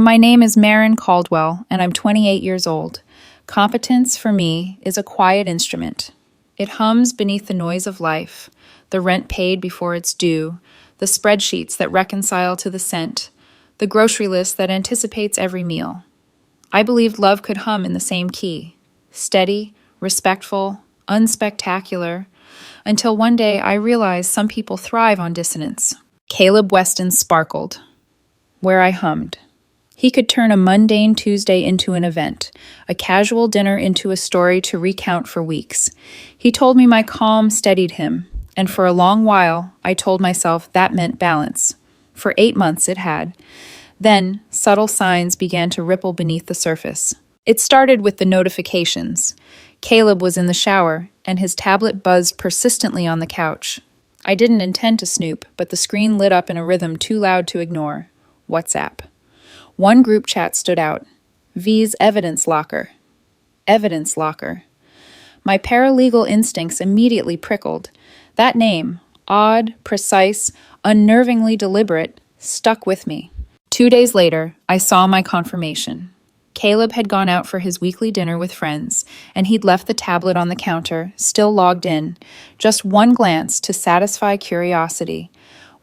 My name is Maren Caldwell, and I'm 28 years old. Competence, for me, is a quiet instrument. It hums beneath the noise of life, the rent paid before it's due, the spreadsheets that reconcile to the cent, the grocery list that anticipates every meal. I believed love could hum in the same key, steady, respectful, unspectacular, until one day I realized some people thrive on dissonance. Caleb Weston sparkled, where I hummed. He could turn a mundane Tuesday into an event, a casual dinner into a story to recount for weeks. He told me my calm steadied him, and for a long while I told myself that meant balance. For 8 months it had. Then, subtle signs began to ripple beneath the surface. It started with the notifications. Caleb was in the shower, and his tablet buzzed persistently on the couch. I didn't intend to snoop, but the screen lit up in a rhythm too loud to ignore. WhatsApp. One group chat stood out. V's evidence locker. Evidence locker. My paralegal instincts immediately prickled. That name, odd, precise, unnervingly deliberate, stuck with me. 2 days later, I saw my confirmation. Caleb had gone out for his weekly dinner with friends, and he'd left the tablet on the counter, still logged in. Just one glance to satisfy curiosity.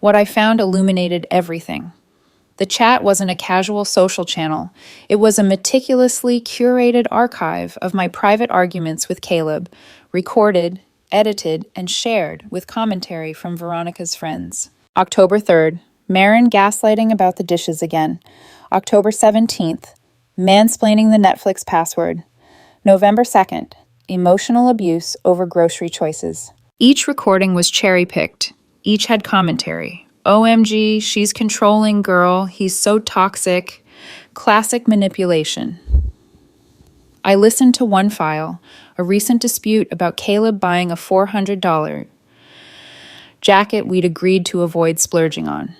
What I found illuminated everything. The chat wasn't a casual social channel. It was a meticulously curated archive of my private arguments with Caleb, recorded, edited, and shared with commentary from Veronica's friends. October 3rd, Maren gaslighting about the dishes again. October 17th, mansplaining the Netflix password. November 2nd, emotional abuse over grocery choices. Each recording was cherry-picked. Each had commentary. OMG, she's controlling, girl. He's so toxic. Classic manipulation. I listened to one file, a recent dispute about Caleb buying a $400 jacket we'd agreed to avoid splurging on.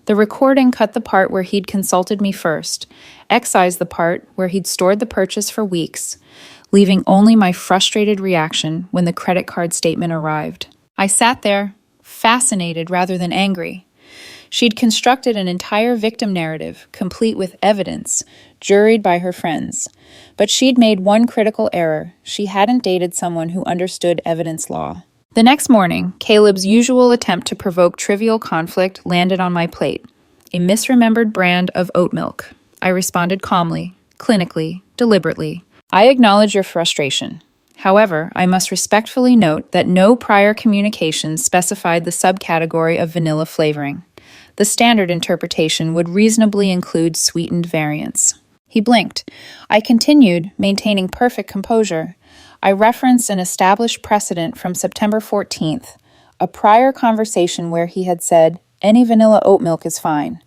The recording cut the part where he'd consulted me first, excised the part where he'd stored the purchase for weeks, leaving only my frustrated reaction when the credit card statement arrived. I sat there, fascinated rather than angry. She'd constructed an entire victim narrative, complete with evidence, juried by her friends. But she'd made one critical error. She hadn't dated someone who understood evidence law. The next morning, Caleb's usual attempt to provoke trivial conflict landed on my plate. A misremembered brand of oat milk. I responded calmly, clinically, deliberately. I acknowledge your frustration. However, I must respectfully note that no prior communication specified the subcategory of vanilla flavoring. The standard interpretation would reasonably include sweetened variants. He blinked. I continued, maintaining perfect composure. I referenced an established precedent from September 14th, a prior conversation where he had said, "Any vanilla oat milk is fine."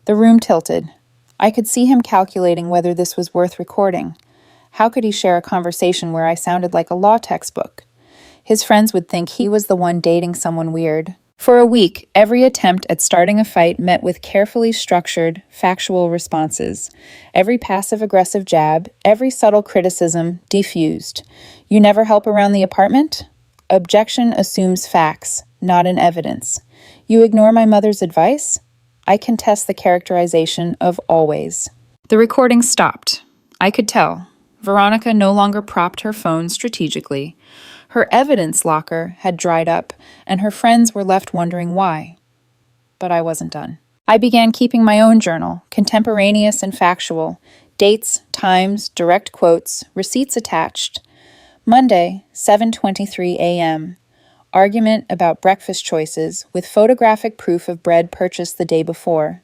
The room tilted. I could see him calculating whether this was worth recording. How could he share a conversation where I sounded like a law textbook? His friends would think he was the one dating someone weird. For a week, every attempt at starting a fight met with carefully structured, factual responses. Every passive-aggressive jab, every subtle criticism, defused. You never help around the apartment? Objection assumes facts, not an evidence. You ignore my mother's advice? I contest the characterization of always. The recording stopped. I could tell. Veronica no longer propped her phone strategically. Her evidence locker had dried up, and her friends were left wondering why. But I wasn't done. I began keeping my own journal, contemporaneous and factual, dates, times, direct quotes, receipts attached. Monday, 7:23 a.m. Argument about breakfast choices with photographic proof of bread purchased the day before.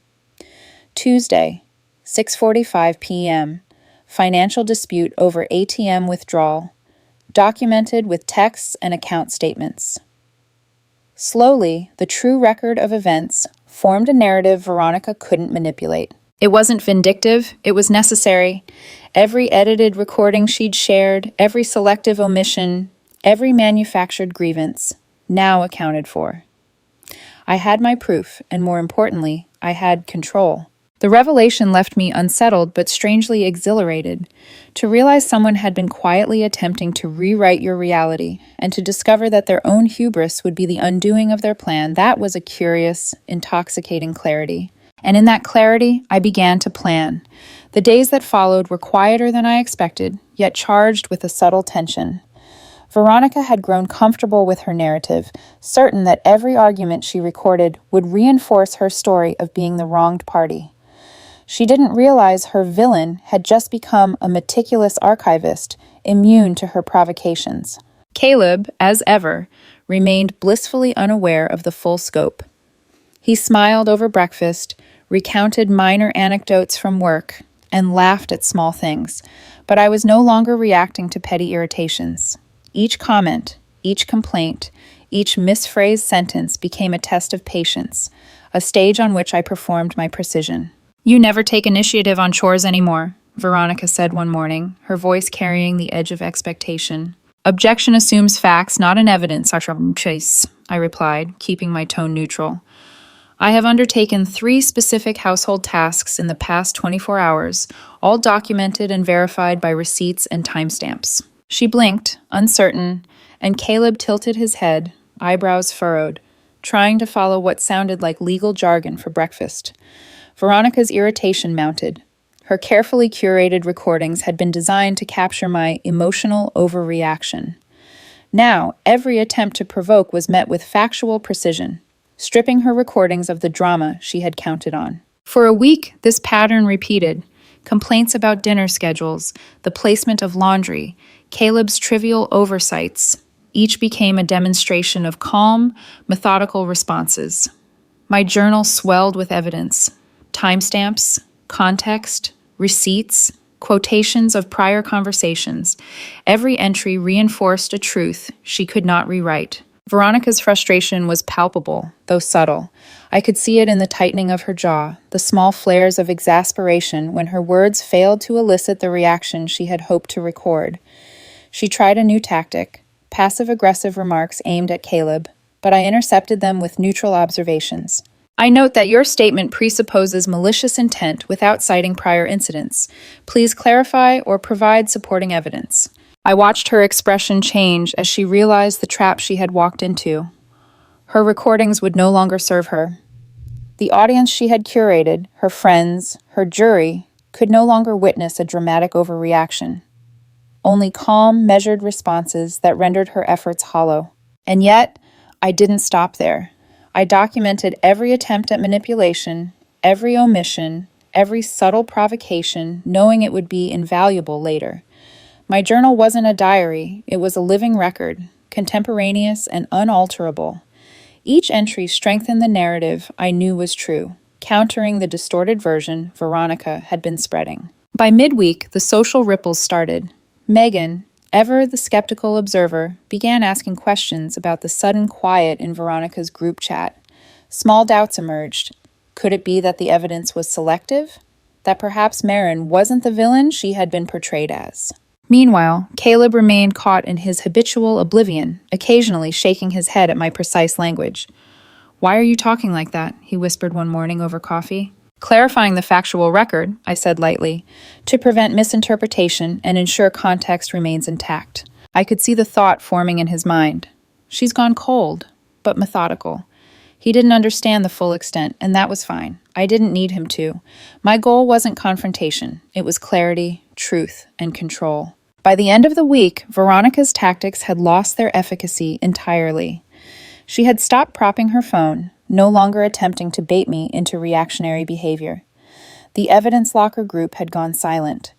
Tuesday, 6:45 p.m. Financial dispute over ATM withdrawal, documented with texts and account statements. Slowly, the true record of events formed a narrative Veronica couldn't manipulate. It wasn't vindictive, it was necessary. Every edited recording she'd shared, every selective omission, every manufactured grievance, now accounted for. I had my proof, and more importantly, I had control. The revelation left me unsettled but strangely exhilarated. To realize someone had been quietly attempting to rewrite your reality, and to discover that their own hubris would be the undoing of their plan, that was a curious, intoxicating clarity. And in that clarity, I began to plan. The days that followed were quieter than I expected, yet charged with a subtle tension. Veronica had grown comfortable with her narrative, certain that every argument she recorded would reinforce her story of being the wronged party. She didn't realize her villain had just become a meticulous archivist, immune to her provocations. Caleb, as ever, remained blissfully unaware of the full scope. He smiled over breakfast, recounted minor anecdotes from work, and laughed at small things, but I was no longer reacting to petty irritations. Each comment, each complaint, each misphrased sentence became a test of patience, a stage on which I performed my precision. "You never take initiative on chores anymore," Veronica said one morning, her voice carrying the edge of expectation. "Objection assumes facts, not an evidence, I replied, keeping my tone neutral. "I have undertaken 3 specific household tasks in the past 24 hours, all documented and verified by receipts and timestamps." She blinked, uncertain, and Caleb tilted his head, eyebrows furrowed, trying to follow what sounded like legal jargon for breakfast. Veronica's irritation mounted. Her carefully curated recordings had been designed to capture my emotional overreaction. Now, every attempt to provoke was met with factual precision, stripping her recordings of the drama she had counted on. For a week, this pattern repeated. Complaints about dinner schedules, the placement of laundry, Caleb's trivial oversights. Each became a demonstration of calm, methodical responses. My journal swelled with evidence. Timestamps, context, receipts, quotations of prior conversations. Every entry reinforced a truth she could not rewrite. Veronica's frustration was palpable, though subtle. I could see it in the tightening of her jaw, the small flares of exasperation when her words failed to elicit the reaction she had hoped to record. She tried a new tactic, passive-aggressive remarks aimed at Caleb, but I intercepted them with neutral observations. "I note that your statement presupposes malicious intent without citing prior incidents. Please clarify or provide supporting evidence." I watched her expression change as she realized the trap she had walked into. Her recordings would no longer serve her. The audience she had curated, her friends, her jury, could no longer witness a dramatic overreaction. Only calm, measured responses that rendered her efforts hollow. And yet, I didn't stop there. I documented every attempt at manipulation, every omission, every subtle provocation, knowing it would be invaluable later. My journal wasn't a diary, it was a living record, contemporaneous and unalterable. Each entry strengthened the narrative I knew was true, countering the distorted version Veronica had been spreading. By midweek, the social ripples started. Megan, ever the skeptical observer, began asking questions about the sudden quiet in Veronica's group chat. Small doubts emerged. Could it be that the evidence was selective? That perhaps Marin wasn't the villain she had been portrayed as? Meanwhile, Caleb remained caught in his habitual oblivion, occasionally shaking his head at my precise language. "Why are you talking like that?" he whispered one morning over coffee. "Clarifying the factual record," I said lightly, "to prevent misinterpretation and ensure context remains intact." I could see the thought forming in his mind. She's gone cold, but methodical. He didn't understand the full extent, and that was fine. I didn't need him to. My goal wasn't confrontation. It was clarity, truth, and control. By the end of the week, Veronica's tactics had lost their efficacy entirely. She had stopped propping her phone, no longer attempting to bait me into reactionary behavior. The evidence locker group had gone silent,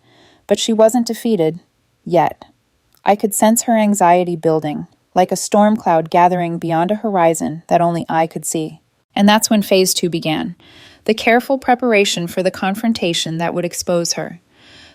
but she wasn't defeated, yet. I could sense her anxiety building, like a storm cloud gathering beyond a horizon that only I could see. And that's when phase 2 began, the careful preparation for the confrontation that would expose her.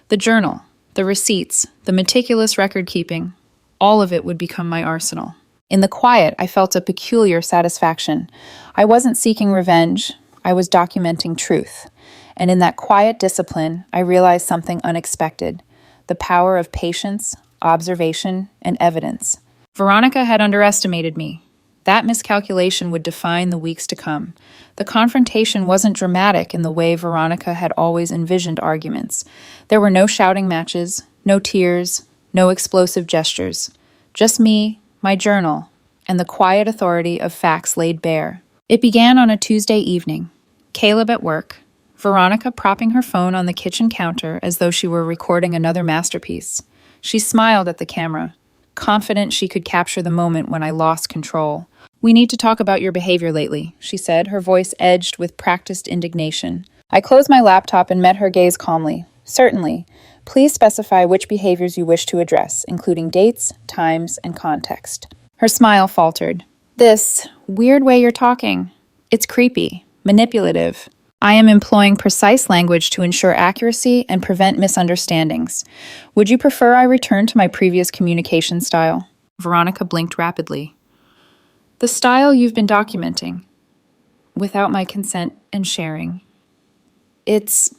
The journal, the receipts, the meticulous record-keeping, all of it would become my arsenal. In the quiet, I felt a peculiar satisfaction. I wasn't seeking revenge, I was documenting truth. And in that quiet discipline, I realized something unexpected, the power of patience, observation, and evidence. Veronica had underestimated me. That miscalculation would define the weeks to come. The confrontation wasn't dramatic in the way Veronica had always envisioned arguments. There were no shouting matches, no tears, no explosive gestures. Just me, my journal, and the quiet authority of facts laid bare. It began on a Tuesday evening. Caleb at work, Veronica propping her phone on the kitchen counter as though she were recording another masterpiece. She smiled at the camera, confident she could capture the moment when I lost control. "We need to talk about your behavior lately," she said, her voice edged with practiced indignation. I closed my laptop and met her gaze calmly. "Certainly. Please specify which behaviors you wish to address, including dates, times, and context." Her smile faltered. "This weird way you're talking. It's creepy, manipulative. I am employing precise language to ensure accuracy and prevent misunderstandings. Would you prefer I return to my previous communication style?" Veronica blinked rapidly. "The style you've been documenting, without my consent and sharing. It's..."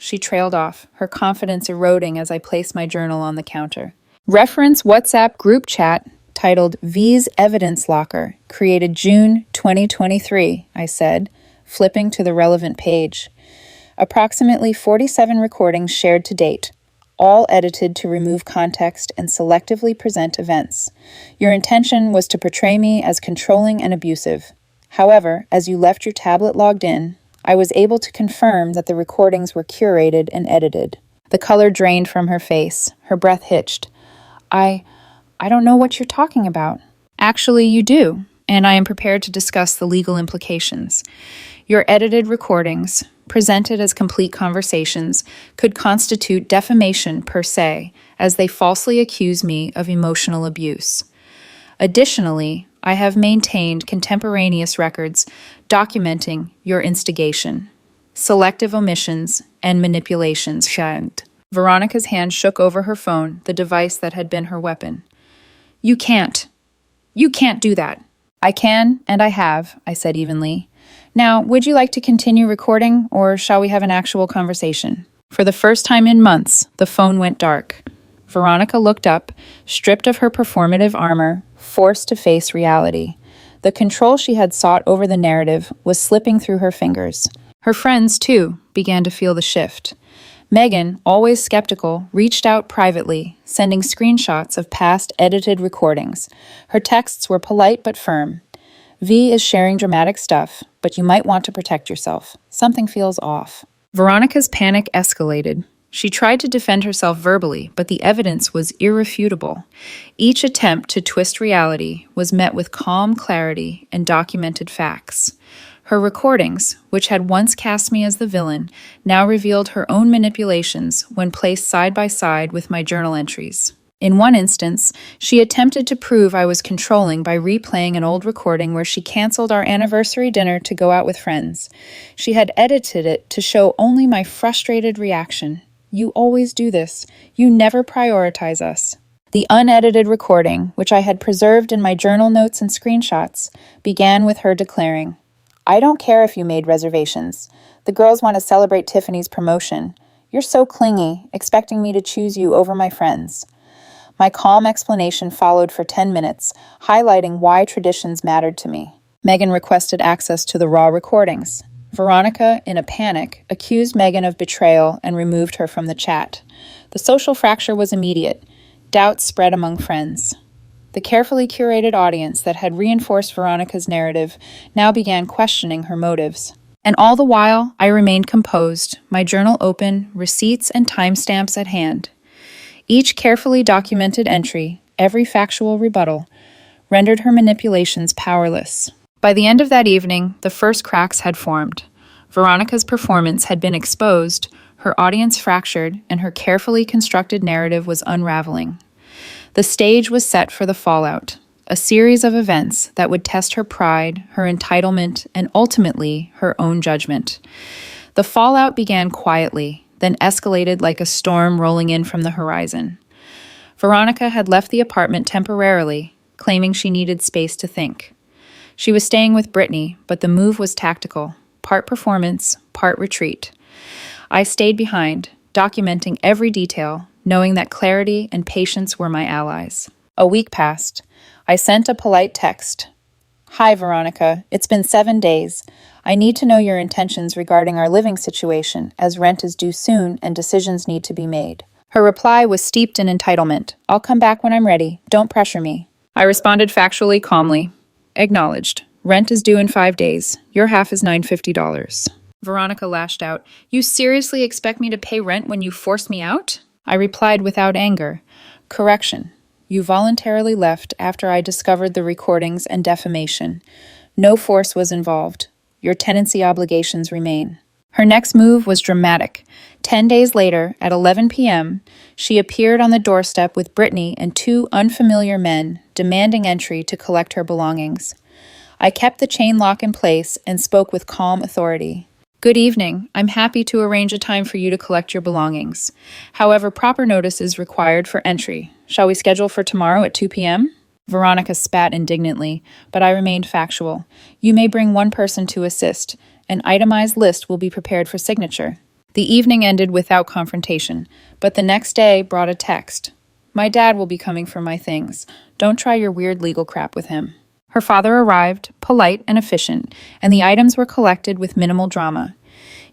She trailed off, her confidence eroding as I placed my journal on the counter. "Reference WhatsApp group chat titled V's Evidence Locker, created June 2023, I said, flipping to the relevant page. Approximately 47 recordings shared to date, all edited to remove context and selectively present events. Your intention was to portray me as controlling and abusive. However, as you left your tablet logged in, I was able to confirm that the recordings were curated and edited." The color drained from her face. Her breath hitched. I don't know what you're talking about." "Actually, you do, and I am prepared to discuss the legal implications. Your edited recordings, presented as complete conversations, could constitute defamation per se, as they falsely accuse me of emotional abuse. Additionally, I have maintained contemporaneous records documenting your instigation, selective omissions, and manipulations." Veronica's hand shook over her phone, the device that had been her weapon. You can't do that." "I can, and I have," I said evenly. "Now, would you like to continue recording, or shall we have an actual conversation?" For the first time in months, the phone went dark. Veronica looked up, stripped of her performative armor, forced to face reality. The control she had sought over the narrative was slipping through her fingers. Her friends, too, began to feel the shift. Megan, always skeptical, reached out privately, sending screenshots of past edited recordings. Her texts were polite but firm. "V is sharing dramatic stuff, but you might want to protect yourself. Something feels off." Veronica's panic escalated. She tried to defend herself verbally, but the evidence was irrefutable. Each attempt to twist reality was met with calm clarity and documented facts. Her recordings, which had once cast me as the villain, now revealed her own manipulations when placed side by side with my journal entries. In one instance, she attempted to prove I was controlling by replaying an old recording where she canceled our anniversary dinner to go out with friends. She had edited it to show only my frustrated reaction. "You always do this. You never prioritize us." The unedited recording, which I had preserved in my journal notes and screenshots, began with her declaring, "I don't care if you made reservations. The girls want to celebrate Tiffany's promotion. You're so clingy, expecting me to choose you over my friends." My calm explanation followed for 10 minutes, highlighting why traditions mattered to me. Megan requested access to the raw recordings. Veronica, in a panic, accused Megan of betrayal and removed her from the chat. The social fracture was immediate. Doubts spread among friends. The carefully curated audience that had reinforced Veronica's narrative now began questioning her motives. And all the while, I remained composed, my journal open, receipts and timestamps at hand. Each carefully documented entry, every factual rebuttal, rendered her manipulations powerless. By the end of that evening, the first cracks had formed. Veronica's performance had been exposed, her audience fractured, and her carefully constructed narrative was unraveling. The stage was set for the fallout, a series of events that would test her pride, her entitlement, and ultimately her own judgment. The fallout began quietly, then escalated like a storm rolling in from the horizon. Veronica had left the apartment temporarily, claiming she needed space to think. She was staying with Brittany, but the move was tactical, part performance, part retreat. I stayed behind, documenting every detail, knowing that clarity and patience were my allies. A week passed. I sent a polite text. "Hi, Veronica. It's been 7 days. I need to know your intentions regarding our living situation, as rent is due soon and decisions need to be made." Her reply was steeped in entitlement. "I'll come back when I'm ready. Don't pressure me." I responded factually, calmly. Acknowledged. Rent is due in 5 days. Your half is $950. Veronica lashed out. You seriously expect me to pay rent when you forced me out? I replied without anger. Correction. You voluntarily left after I discovered the recordings and defamation. No force was involved. Your tenancy obligations remain. Her next move was dramatic. 10 days later, at 11 p.m., she appeared on the doorstep with Brittany and two unfamiliar men, demanding entry to collect her belongings. I kept the chain lock in place and spoke with calm authority. Good evening. I'm happy to arrange a time for you to collect your belongings. However, proper notice is required for entry. Shall we schedule for tomorrow at 2 p.m.? Veronica spat indignantly, but I remained factual. You may bring one person to assist. An itemized list will be prepared for signature. The evening ended without confrontation, but the next day brought a text. My dad will be coming for my things. Don't try your weird legal crap with him. Her father arrived, polite and efficient, and the items were collected with minimal drama.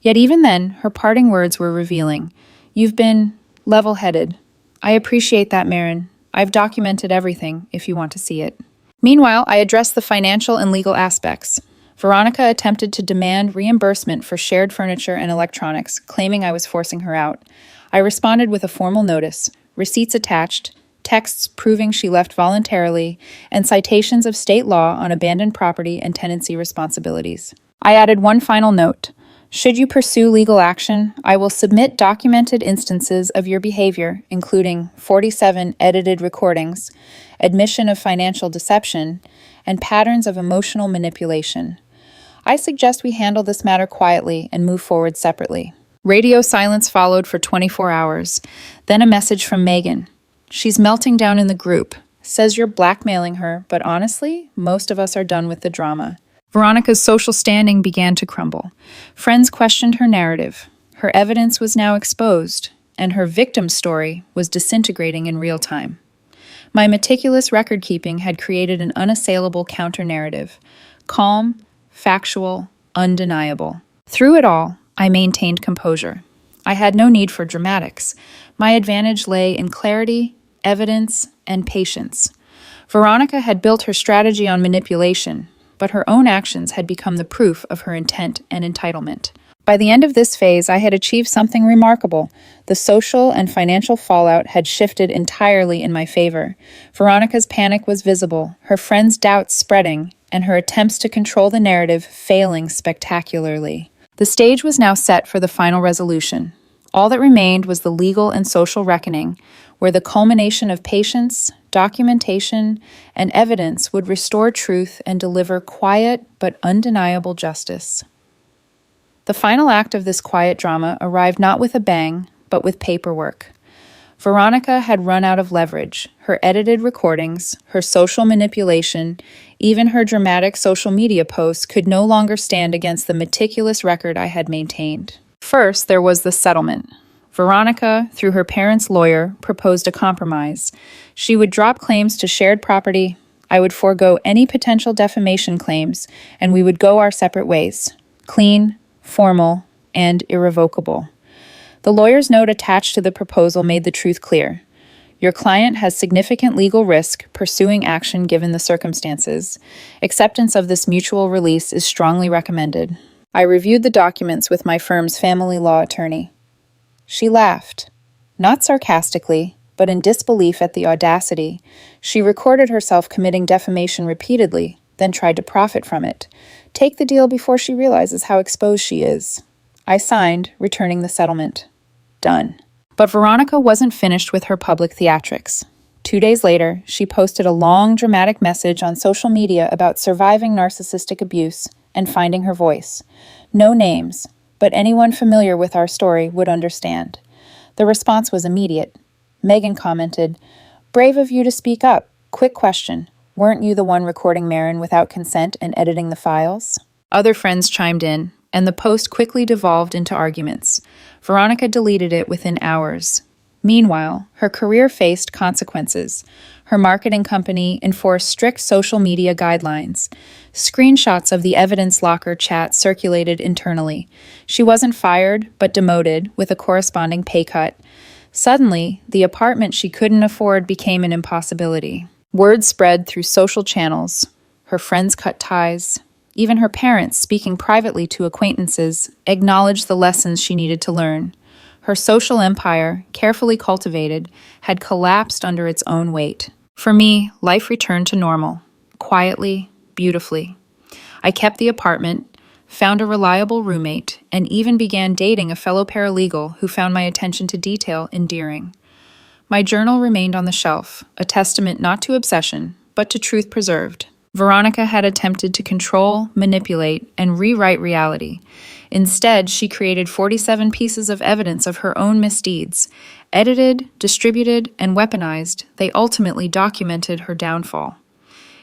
Yet even then, her parting words were revealing. You've been level-headed. I appreciate that, Marin. I've documented everything, if you want to see it. Meanwhile, I addressed the financial and legal aspects. Veronica attempted to demand reimbursement for shared furniture and electronics, claiming I was forcing her out. I responded with a formal notice, receipts attached, texts proving she left voluntarily, and citations of state law on abandoned property and tenancy responsibilities. I added one final note. Should you pursue legal action, I will submit documented instances of your behavior, including 47 edited recordings, admission of financial deception, and patterns of emotional manipulation. I suggest we handle this matter quietly and move forward separately. Radio silence followed for 24 hours. Then a message from Megan. She's melting down in the group. Says you're blackmailing her, but honestly, most of us are done with the drama. Veronica's social standing began to crumble. Friends questioned her narrative. Her evidence was now exposed, and her victim story was disintegrating in real time. My meticulous record-keeping had created an unassailable counter-narrative. Calm, factual, undeniable. Through it all, I maintained composure. I had no need for dramatics. My advantage lay in clarity, evidence, and patience. Veronica had built her strategy on manipulation, but her own actions had become the proof of her intent and entitlement. By the end of this phase, I had achieved something remarkable. The social and financial fallout had shifted entirely in my favor. Veronica's panic was visible, her friends' doubts spreading, and her attempts to control the narrative failing spectacularly. The stage was now set for the final resolution. All that remained was the legal and social reckoning, where the culmination of patience, documentation, and evidence would restore truth and deliver quiet but undeniable justice. The final act of this quiet drama arrived not with a bang, but with paperwork. Veronica had run out of leverage. Her edited recordings, her social manipulation, even her dramatic social media posts could no longer stand against the meticulous record I had maintained. First, there was the settlement. Veronica, through her parents' lawyer, proposed a compromise. She would drop claims to shared property, I would forego any potential defamation claims, and we would go our separate ways. Clean, formal, and irrevocable. The lawyer's note attached to the proposal made the truth clear. Your client has significant legal risk pursuing action given the circumstances. Acceptance of this mutual release is strongly recommended. I reviewed the documents with my firm's family law attorney. She laughed, not sarcastically, but in disbelief at the audacity. She recorded herself committing defamation repeatedly, then tried to profit from it. Take the deal before she realizes how exposed she is. I signed, returning the settlement. Done. But Veronica wasn't finished with her public theatrics. 2 days later, she posted a long, dramatic message on social media about surviving narcissistic abuse and finding her voice. No names, but anyone familiar with our story would understand. The response was immediate. Megan commented, "Brave of you to speak up. Quick question. Weren't you the one recording Marin without consent and editing the files?" Other friends chimed in, and the post quickly devolved into arguments. Veronica deleted it within hours. Meanwhile, her career faced consequences. Her marketing company enforced strict social media guidelines. Screenshots of the evidence locker chat circulated internally. She wasn't fired, but demoted, with a corresponding pay cut. Suddenly, the apartment she couldn't afford became an impossibility. Word spread through social channels. Her friends cut ties. Even her parents, speaking privately to acquaintances, acknowledged the lessons she needed to learn. Her social empire, carefully cultivated, had collapsed under its own weight. For me, life returned to normal, quietly, beautifully. I kept the apartment, found a reliable roommate, and even began dating a fellow paralegal who found my attention to detail endearing. My journal remained on the shelf, a testament not to obsession, but to truth preserved. Veronica had attempted to control, manipulate, and rewrite reality. Instead, she created 47 pieces of evidence of her own misdeeds. Edited, distributed, and weaponized, they ultimately documented her downfall.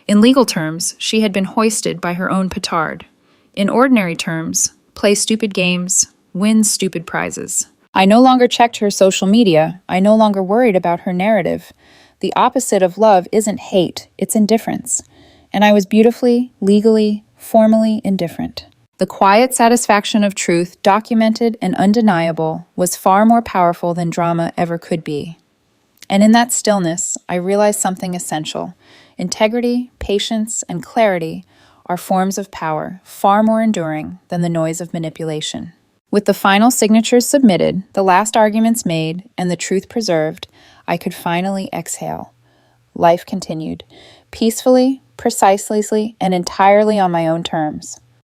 In legal terms, she had been hoisted by her own petard. In ordinary terms, play stupid games, win stupid prizes. I no longer checked her social media. I no longer worried about her narrative. The opposite of love isn't hate, it's indifference. And I was beautifully, legally, formally indifferent. The quiet satisfaction of truth, documented and undeniable, was far more powerful than drama ever could be. And in that stillness, I realized something essential. Integrity, patience, and clarity are forms of power, far more enduring than the noise of manipulation. With the final signatures submitted, the last arguments made, and the truth preserved, I could finally exhale. Life continued, peacefully, precisely, and entirely on my own terms.